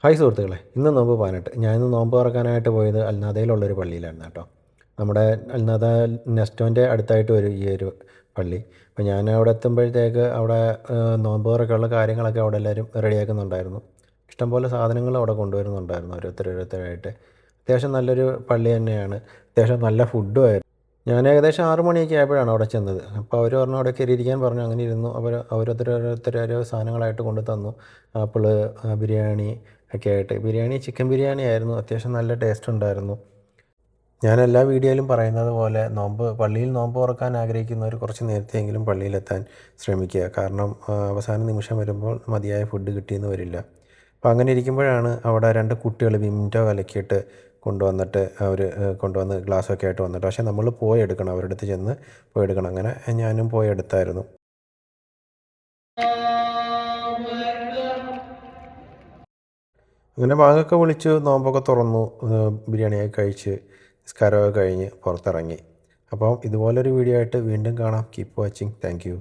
Hi സുഹൃത്തുക്കളെ, ഇന്ന് നോമ്പ് 18. ഞാനിന്ന് നോമ്പ് തുറക്കാനായിട്ട് പോയത് അൽനാദയിലുള്ളൊരു പള്ളിയിലായിരുന്നു കേട്ടോ. നമ്മുടെ അൽനാദ നെസ്റ്റോൻ്റെ അടുത്തായിട്ട് വരും ഈ ഒരു പള്ളി. അപ്പോൾ ഞാൻ അവിടെ എത്തുമ്പോഴത്തേക്ക് അവിടെ നോമ്പ് തുറക്കുള്ള കാര്യങ്ങളൊക്കെ അവിടെ എല്ലാവരും റെഡിയാക്കുന്നുണ്ടായിരുന്നു. ഇഷ്ടംപോലെ സാധനങ്ങൾ അവിടെ കൊണ്ടുവരുന്നുണ്ടായിരുന്നു ഓരോരുത്തരായിട്ട്. അത്യാവശ്യം നല്ലൊരു പള്ളി തന്നെയാണ്. അത്യാവശ്യം നല്ല ഫുഡും ആയിരുന്നു. ഞാൻ ഏകദേശം 6 മണിയൊക്കെ ആയപ്പോഴാണ് അവിടെ ചെന്നത്. അപ്പോൾ അവർ പറഞ്ഞു അവിടെ കയറിയിരിക്കാൻ പറഞ്ഞു. അങ്ങനെ ഇരുന്നു. ഓരോ സാധനങ്ങളായിട്ട് കൊണ്ട് തന്നു. ആപ്പിള്, ബിരിയാണി ഒക്കെ ആയിട്ട്. ബിരിയാണി ചിക്കൻ ബിരിയാണി ആയിരുന്നു. അത്യാവശ്യം നല്ല ടേസ്റ്റ് ഉണ്ടായിരുന്നു. ഞാൻ എല്ലാ വീഡിയോയിലും പറയുന്നത് പോലെ പള്ളിയിൽ നോമ്പ് തുറക്കാൻ ആഗ്രഹിക്കുന്നവർ കുറച്ച് നേരത്തെയെങ്കിലും പള്ളിയിലെത്താൻ ശ്രമിക്കുക. കാരണം അവസാന നിമിഷം വരുമ്പോൾ മതിയായ ഫുഡ് കിട്ടിയെന്ന് വരില്ല. അപ്പോൾ അങ്ങനെ ഇരിക്കുമ്പോഴാണ് അവിടെ 2 കുട്ടികൾ വിംറ്റോ കലക്കിയിട്ട് കൊണ്ടുവന്ന് ഗ്ലാസ്സൊക്കെ ആയിട്ട് വന്നിട്ട്, പക്ഷേ നമ്മൾ പോയി എടുക്കണം, അവരുടെ അടുത്ത് ചെന്ന് പോയി എടുക്കണം. അങ്ങനെ ഞാനും പോയി എടുത്തായിരുന്നു. അങ്ങനെ ബാങ്കൊക്കെ വിളിച്ചു, നോമ്പൊക്കെ തുറന്നു, ബിരിയാണിയൊക്കെ കഴിച്ച് നിസ്കാരമൊക്കെ കഴിഞ്ഞ് പുറത്തിറങ്ങി. അപ്പോൾ ഇതുപോലൊരു വീഡിയോ ആയിട്ട് വീണ്ടും കാണാം. Keep watching. Thank you.